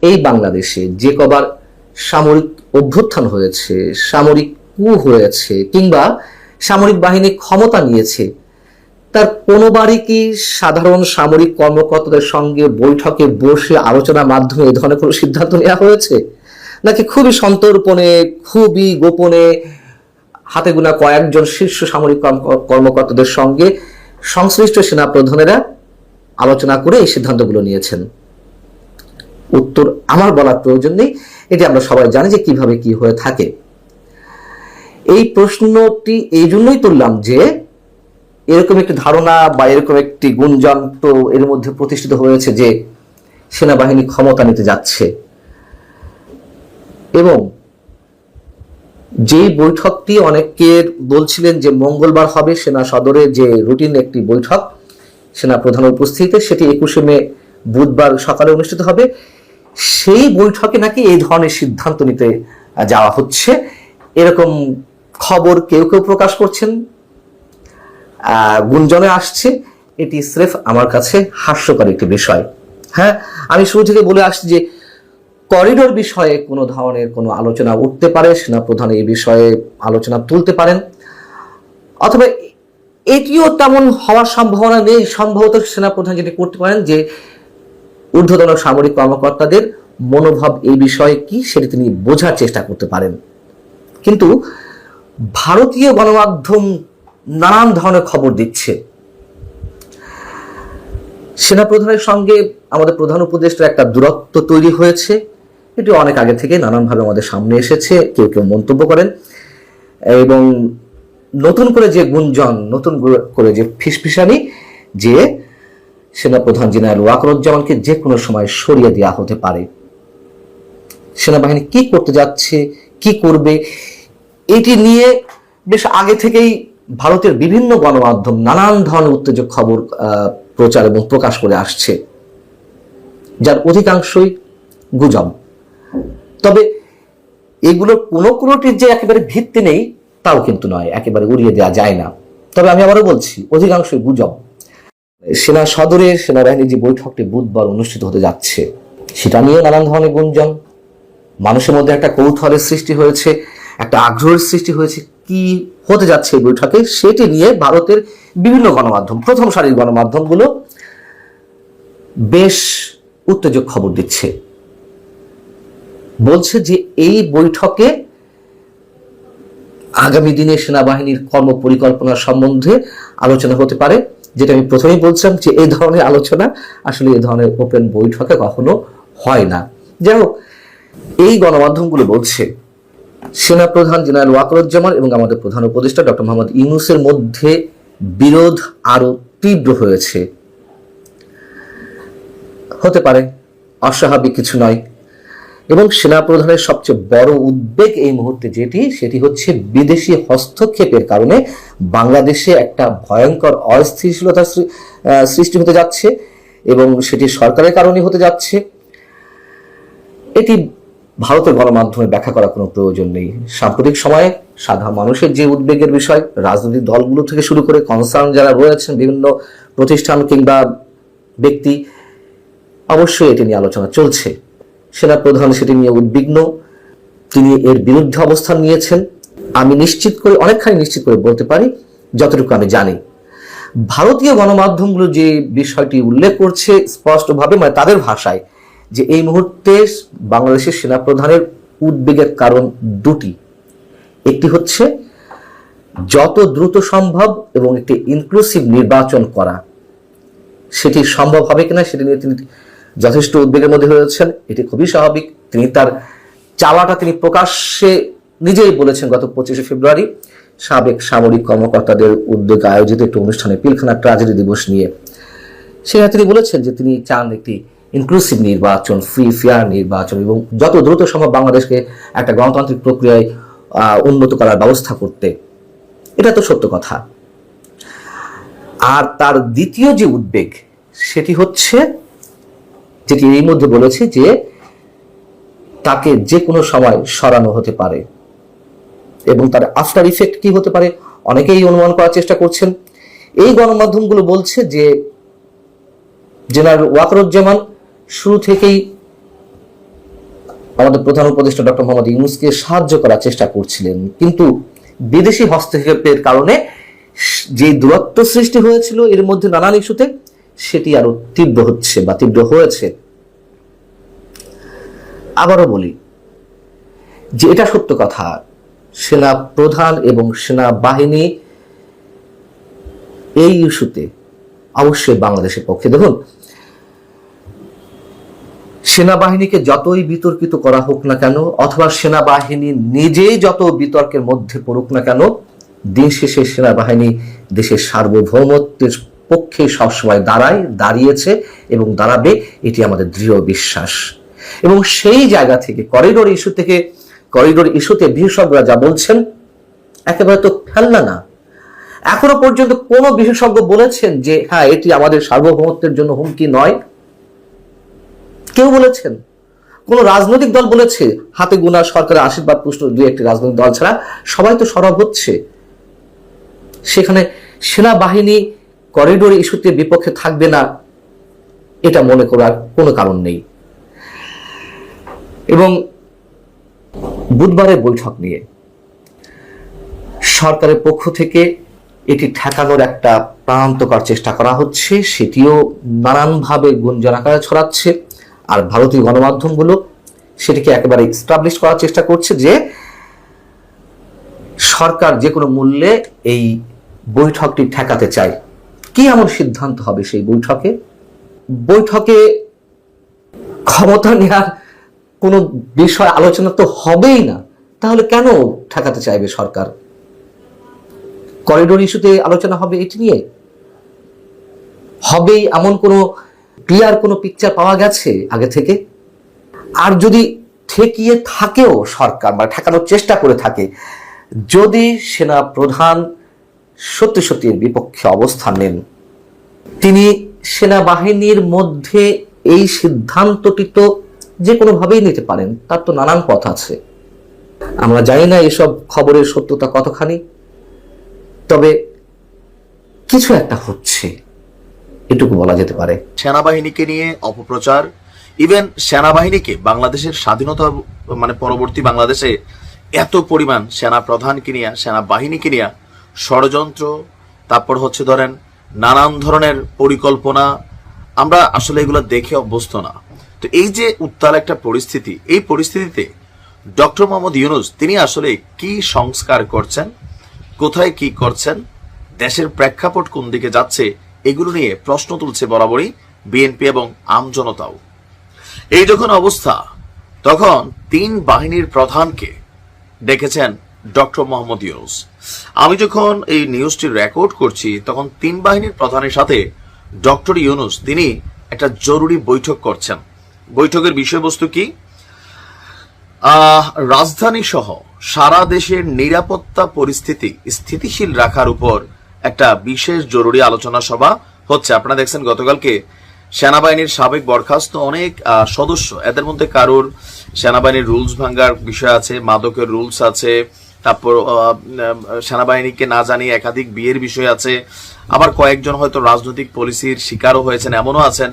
এই বাংলাদেশে যে কবার সামরিক অভ্যুত্থান হয়েছে, সামরিক কু হয়েছে, কিংবা সামরিক বাহিনী ক্ষমতা নিয়েছে, তার কোনোবারই কি সাধারণ সামরিক কর্মকর্তাদের সঙ্গে বৈঠকে বসে আলোচনার মাধ্যমে এ ধরনের কোনো সিদ্ধান্ত নেওয়া হয়েছে, নাকি খুবই সন্তর্পণে, খুবই গোপনে হাতে গোনা কয়েকজন শীর্ষ সামরিক কর্মকর্তাদের সঙ্গে সংশ্লিষ্ট সেনা প্রধানেরা আলোচনা করে এই সিদ্ধান্তগুলো নিয়েছেন? উত্তর আমার বলার প্রয়োজন নেই, এটি আমরা সবাই জানি যে কিভাবে কি হয়ে থাকে। এই প্রশ্নটি এই জন্যই তুললাম যে এরকম একটি ধারণা বা এরকম একটি গুঞ্জন তো এর মধ্যে প্রতিষ্ঠিত হয়েছে যে সেনাবাহিনী ক্ষমতা নিতে যাচ্ছে, এবং যে বৈঠকটি অনেকের বলছিলেন যে মঙ্গলবার হবে সেনা সদরে যে রুটিন একটি বৈঠক সেনা প্রধানের উপস্থিতিতে, সেটি 21শে মে বুধবার সকালে অনুষ্ঠিত হবে। সেই বৈঠকে নাকি এই ধরনের সিদ্ধান্ত নিতে যাওয়া হচ্ছে, এরকম খবর কেউ কেউ প্রকাশ করছেন, গুঞ্জনে আসছে। এটি স্রেফ আমার কাছে হাস্যকর একটি বিষয়। হ্যাঁ, আমি শুরু থেকে বলে আসছি যে করিডোর বিষয়ে কোনো ধরনের কোনো আলোচনা উঠতে পারে, সেনাপ্রধান এই বিষয়ে আলোচনা তুলতে পারেন, অথবা এটিও তেমন হওয়ার সম্ভাবনা নেই। সম্ভবত সেনাপ্রধান যেটি করতে পারেন যে ঊর্ধ্বতন সামরিক কর্মকর্তাদের মনোভাব এই বিষয়ে কি সেটি তিনি বোঝার চেষ্টা করতে পারেন। কিন্তু ভারতীয় গণমাধ্যম নানান ধরনের খবর দিচ্ছে। সেনাপ্রধানের সঙ্গে আমাদের প্রধান উপদেষ্টার একটা দূরত্ব তৈরি হয়েছে, এটি অনেক আগে থেকে নানানভাবে আমাদের সামনে এসেছে, কেউ কেউ মন্তব্য করেন। এবং নতুন করে যে গুঞ্জন, নতুন করে যে ফিসফিসানি যে সেনাপ্রধান জেনারেল ওয়াকারুজ্জামানকে যে কোনো সময় সরিয়ে দেওয়া হতে পারে, সেনাবাহিনী কি করতে যাচ্ছে, কি করবে, এটি নিয়ে বেশ আগে থেকেই ভারতের বিভিন্ন গণমাধ্যম নানান ধরনের উত্তেজক খবর প্রচার এবং প্রকাশ করে আসছে, যার অধিকাংশই গুজব। তবে এগুলোর কোনোটির যে একেবারে ভিত্তি নেই তাও কিন্তু নয়, একেবারে উড়িয়ে দেওয়া যায় না। তবে আমি আবারও বলছি, অধিকাংশই গুজব। সেনা সদরে সেনাবাহিনীর যে বৈঠকটি বুধবার অনুষ্ঠিত হতে যাচ্ছে, সেটা নিয়ে নানান ধরনের গুঞ্জন, মানুষের মধ্যে একটা কৌতূহলের সৃষ্টি হয়েছে, একটা আগ্রহের সৃষ্টি হয়েছে কি হতে যাচ্ছে এই বৈঠকে, সেটি নিয়ে ভারতের বিভিন্ন গণমাধ্যম, প্রথম সারির গণমাধ্যমগুলো বেশ উত্তেজক খবর দিচ্ছে। বলছে যে এই বৈঠকে আগামী দিনে সেনাবাহিনীর কর্ম পরিকল্পনা সম্বন্ধে আলোচনা হতে পারে, যেটা আমি প্রথমেই বলছিলাম যে এই ধরনের আলোচনা আসলে এই ধরনের ওপেন বৈঠকে কখনো হয় না। যাই হোক, এই গণমাধ্যমগুলো বলছে সেনাপ্রধান জেনারেল ওয়াকারুজ্জামান এবং আমাদের প্রধান উপদেষ্টা ডক্টর মোহাম্মদ ইউনূসের মধ্যে বিরোধ আরো তীব্র হয়েছে। হতে পারে, অস্বাভাবিক কিছু নয়। এবং সেনাপ্রধানের সবচেয়ে বড় উদ্বেগ এই মুহূর্তে সেটি হচ্ছে বিদেশি হস্তক্ষেপের কারণে বাংলাদেশে একটা ভয়ঙ্কর অস্থিতিশীলতার সৃষ্টি হতে যাচ্ছে, এবং সেটি সরকারের কারণে হতে যাচ্ছে। এটি ভারতের গণমাধ্যমে ব্যাখ্যা করার কোনো প্রয়োজন নেই। সাম্প্রতিক সময়ে সাধারণ মানুষের যে উদ্বেগের বিষয়, রাজনৈতিক দলগুলো থেকে শুরু করে কনসার্ন যারা রয়েছেন, বিভিন্ন প্রতিষ্ঠান কিংবা ব্যক্তি, অবশ্যই এটি নিয়ে আলোচনা চলছে। সেনাপ্রধান সেটি নিয়ে উদ্বিগ্ন, তিনি এর বিরুদ্ধে অবস্থান নিয়েছেন। আমি অনেকখানি নিশ্চিত করে বলতে পারি, যতটুকু আমি জানি, ভারতীয় গণমাধ্যমগুলো যে বিষয়টি উল্লেখ করছে স্পষ্টভাবে, মানে তাদের ভাষায়, যে এই মুহূর্তে বাংলাদেশের সেনাপ্রধানের উদ্বেগের কারণ দুটি। একটি হচ্ছে যত দ্রুত সম্ভব এবং একটি ইনক্লুসিভ নির্বাচন করা, সেটি সম্ভব হবে কিনা সেটি নিয়ে তিনি যথেষ্ট উদ্বেগের মধ্যে রয়েছেন। এটি খুবই স্বাভাবিক। তিনি তার চাওয়াটা তিনি প্রকাশ্যে নিজেই বলেছেন গত 25শে ফেব্রুয়ারি সাবেক সামরিক কর্মকর্তাদের উদ্যোগে আয়োজিত একটি অনুষ্ঠানে, পিলখানা ট্র্যাজেডি দিবস নিয়ে। সেখানে তিনি বলেছেন যে তিনি চান একটি ইনক্লুসিভ নির্বাচন, ফ্রি ফেয়ার নির্বাচন, এবং যত দ্রুত সম্ভব বাংলাদেশকে একটা গণতান্ত্রিক প্রক্রিয়ায় উন্নত করার ব্যবস্থা করতে। এটা তো সত্য কথা। আর তার দ্বিতীয় যে উদ্বেগ সেটি হচ্ছে, যেটি এই মধ্যে বলেছে, যে তাকে যে কোনো সময় সরানো হতে পারে, এবং তার আফটার ইফেক্ট কি হতে পারে অনেকেই অনুমান করার চেষ্টা করছেন। এই গণমাধ্যমগুলো বলছে যে জেনারেল ওয়াকারুজ্জামান শুরু থেকেই আমাদের প্রধান উপদেষ্টা ডক্টর মোহাম্মদ ইউনূসকে সাহায্য করার চেষ্টা করছিলেন, কিন্তু বিদেশি হস্তক্ষেপের কারণে যে দূরত্ব সৃষ্টি হয়েছিল এর মধ্যে নানান ইস্যুতে, সেটি আরো তীব্র হচ্ছে বা তীব্র হয়েছে। আবারও বলি যে এটা সত্য কথা, সেনা প্রধান এবং সেনাবাহিনী এই ইস্যুতে অবশ্যই বাংলাদেশের পক্ষে। দেখুন, সেনাবাহিনীকে যতই বিতর্কিত করা হোক না কেন, অথবা সেনাবাহিনী নিজেই যত বিতর্কের মধ্যে পড়ুক না কেন, দিন শেষে সেনাবাহিনী দেশের সার্বভৌমত্বের পক্ষে সবসময় দাঁড়িয়েছে এবং দাঁড়াবে, এটি আমাদের দৃঢ় বিশ্বাস। এবং সেই জায়গা থেকে করিডোর ইস্যুতে বিশেষজ্ঞরা যা বলছেন একেবারে তো ফেলনা না। এখনো পর্যন্ত কোন বিশেষজ্ঞ বলেছেন যে হ্যাঁ এটি আমাদের সার্বভৌমত্বের জন্য হুমকি নয়? কেউ বলেছেন? কোন রাজনৈতিক দল বলেছে? হাতে গোনা সরকারের আশীর্বাদ পুষ্ট দুই একটি রাজনৈতিক দল ছাড়া সবাই তো সরব হচ্ছে। সেখানে সেনাবাহিনী করিডোর ইস্যুতে বিপক্ষে থাকবে না এটা মনে করার কোনো কারণ নেই। এবং বুধবারের বৈঠক নিয়ে সরকারের পক্ষ থেকে এটি ঠেকানোর একটা প্রাণান্তকর চেষ্টা করা হচ্ছে, সেটিও নানানভাবে গুঞ্জন আকারে ছড়াচ্ছে। আর ভারতীয় গণমাধ্যমগুলো সেটিকে একেবারে এস্টাবলিশ করার চেষ্টা করছে যে সরকার যে কোনো মূল্যে এই বৈঠকটি ঠেকাতে চায়। কি এমন সিদ্ধান্ত হবে সেই বৈঠকে ক্ষমতা নেওয়ার কোনো বিষয় আলোচনা তো হবেই না, তাহলে কেন ঠেকাতে চাইবে সরকার? করিডোর ইস্যুতে আলোচনা হবে এটি নিয়ে? হবেই এমন কোনো ক্লিয়ার কোনো পিকচার পাওয়া গেছে আগে থেকে? আর যদি ঠেকিয়ে থাকেও সরকার বা ঠেকানোর চেষ্টা করে থাকে, যদি সেনা প্রধান সত্যি সত্যি এর বিপক্ষে অবস্থান নেন, তিনি সেনাবাহিনীর মধ্যে এই সিদ্ধান্তটি তো যে কোনোভাবেই নিতে পারেন, তার তো নানান পথ আছে। আমরা জানি না এসব খবরের সত্যতা কতখানি, তবে কিছু একটা হচ্ছে, এটুকু বলা যেতে পারে। সেনাবাহিনীকে নিয়ে অপপ্রচার, ইভেন সেনাবাহিনীকে বাংলাদেশের স্বাধীনতা পরবর্তী বাংলাদেশে এত পরিমাণ সেনা প্রধানকে নিয়ে, সেনাবাহিনীকে নিয়ে ষড়যন্ত্র, তারপর হচ্ছে ধরেন নানান ধরনের পরিকল্পনা, আমরা আসলে এগুলো দেখে অভ্যস্ত না। তো এই যে উত্তাল একটা পরিস্থিতি, এই পরিস্থিতিতে ডক্টর মোহাম্মদ ইউনূস তিনি আসলে কি সংস্কার করছেন, কোথায় কি করছেন, দেশের প্রেক্ষাপট কোন দিকে যাচ্ছে, এগুলো নিয়ে প্রশ্ন তুলছে বরাবরই বিএনপি এবং আমজনতাও। এই যখন অবস্থা, তখন 3 বাহিনীর প্রধানকে ডেকেছেন ডক্টর মোহাম্মদ ইউনূস। আমি যখন এই নিউজটি রেকর্ড করছি, তখন 3 বাহিনীর প্রধানের সাথে ডক্টর ইউনূস তিনি একটা জরুরি বৈঠক করছেন। বৈঠকের বিষয়বস্তু কি? রাজধানী সহ সারা দেশের নিরাপত্তা পরিস্থিতি স্থিতিশীল রাখার উপর একটা বিশেষ জরুরি আলোচনা সভা হচ্ছে। আপনারা দেখছেন গতকালকে সেনাবাহিনীর সাবেক বরখাস্ত অনেক সদস্য, এদের মধ্যে কারোর সেনাবাহিনীর রুলস ভাঙ্গার বিষয় আছে, মাদকের রুলস আছে, তারপর সেনাবাহিনীকে না জানিয়ে একাধিক বিয়ের বিষয় আছে, আবার কয়েকজন হয়তো রাজনৈতিক পলিসির শিকারও হয়েছেন, এমনও আছেন।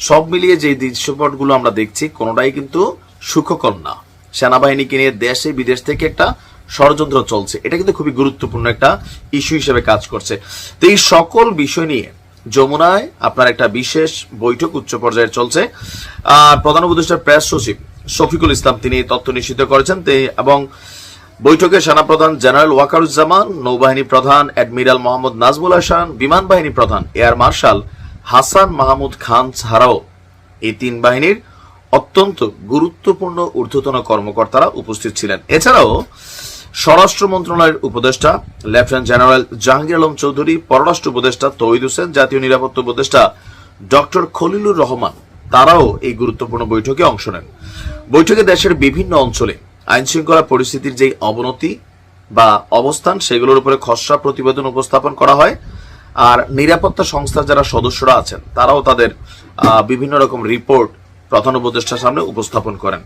সব মিলিয়ে যে দৃশ্যপটগুলো আমরা দেখছি কোনোটাই কিন্তু সুখকর না। সেনাবাহিনীকে নিয়ে দেশে বিদেশ থেকে একটা ষড়যন্ত্র চলছে, এটা কিন্তু খুবই গুরুত্বপূর্ণ একটা ইস্যু হিসেবে কাজ করছে। তো এই সকল বিষয় নিয়ে যমুনায় আপনার একটা বিশেষ বৈঠক উচ্চ পর্যায়ে চলছে। প্রধান উপদেষ্টার প্রেস সচিব শফিকুল ইসলাম তিনি তথ্য নিশ্চিত করেছেন, এবং বৈঠকে সেনাপ্রধান জেনারেল ওয়াকারুজ্জামান, নৌবাহিনী প্রধান অ্যাডমিরাল মোহাম্মদ নাজমুল হাসান, বিমান বাহিনী প্রধান এয়ার মার্শাল হাসান মাহমুদ খান ছাড়াও এই 3 বাহিনীর অত্যন্ত গুরুত্বপূর্ণ ঊর্ধ্বতন কর্মকর্তারা উপস্থিত ছিলেন। এছাড়াও স্বরাষ্ট্র মন্ত্রণালয়ের উপদেষ্টা লেফটেন্যান্ট জেনারেল জাহাঙ্গীর আলম চৌধুরী, পররাষ্ট্র উপদেষ্টা তৌহিদ হোসেন, জাতীয় নিরাপত্তা উপদেষ্টা ডক্টর খলিলুর রহমান, তারাও এই গুরুত্বপূর্ণ বৈঠকে অংশ নেন। বৈঠকে দেশের বিভিন্ন অঞ্চলে আইন শৃঙ্খলা পরিস্থিতির যে অবনতি বা অবস্থান, সেগুলোর উপরে খসড়া প্রতিবেদন উপস্থাপন করা হয়। আর নিরাপত্তা সংস্থার যারা সদস্যরা আছেন তারাও তাদের বিভিন্ন রকম রিপোর্ট প্রধান উপদেষ্টার সামনে উপস্থাপন করেন।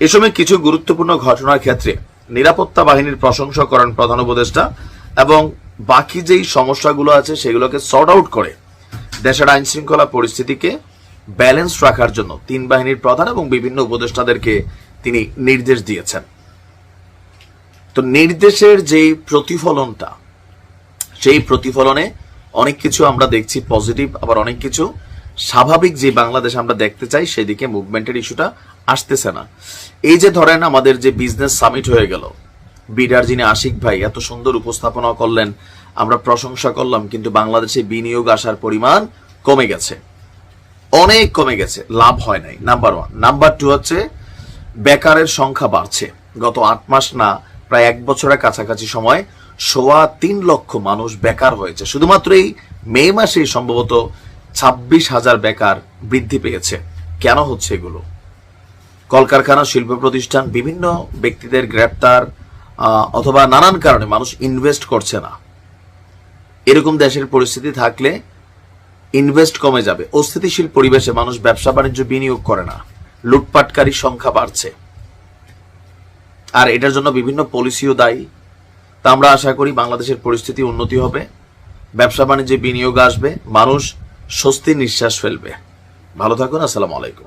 এ সময় কিছু গুরুত্বপূর্ণ ঘটনার ক্ষেত্রে নিরাপত্তা বাহিনীর প্রশংসা করেন প্রধান উপদেষ্টা, এবং বাকি যেই সমস্যাগুলো আছে সেগুলোকে সর্ট আউট করে দেশের আইন শৃঙ্খলা পরিস্থিতিকে ব্যালেন্স রাখার জন্য 3 বাহিনীর প্রধান এবং বিভিন্ন উপদেষ্টাদেরকে তিনি নির্দেশ দিয়েছেন। তো নির্দেশের যে প্রতিফলনটা, সেই প্রতিফলনে অনেক কিছু আমরা দেখছি পজিটিভ, আবার অনেক কিছু স্বাভাবিক যে বাংলাদেশ আমরা দেখতে চাই সেদিকে মুভমেন্টের ইস্যুটা আসতেছে না। এই যে ধরেন আমাদের যে বিজনেস সামিট হয়ে গেল, বিডার যিনি আশিক ভাই এত সুন্দর উপস্থাপনা করলেন, আমরা প্রশংসা করলাম, কিন্তু বাংলাদেশে বিনিয়োগ আসার পরিমাণ কমে গেছে, অনেক কমে গেছে, লাভ হয় নাই, নাম্বার 1। নাম্বার 2 হচ্ছে বেকারের সংখ্যা বাড়ছে। গত 8 মাস না, প্রায় 1 বছরের কাছাকাছি সময় 3.25 লক্ষ মানুষ বেকার হয়েছে। শুধুমাত্র এই মে মাসেই সম্ভবত 26,000 বেকার বৃদ্ধি পেয়েছে। কেন হচ্ছে এগুলো? কলকারখানা, শিল্প প্রতিষ্ঠান, বিভিন্ন ব্যক্তিদের গ্রেপ্তার, অথবা নানান কারণে মানুষ ইনভেস্ট করছে না। এরকম দেশের পরিস্থিতি থাকলে ইনভেস্ট কমে যাবে। অস্থিতিশীল পরিবেশে মানুষ ব্যবসা বাণিজ্য বিনিয়োগ করে না, লুটপাটকারীর সংখ্যা বাড়ছে, আর এটার জন্য বিভিন্ন পলিসিও দায়ী। তা আমরা আশা করি বাংলাদেশের পরিস্থিতি উন্নতি হবে, ব্যবসা বাণিজ্যে বিনিয়োগ আসবে, মানুষ স্বস্তির নিঃশ্বাস ফেলবে। ভালো থাকুন, আসসালামু আলাইকুম।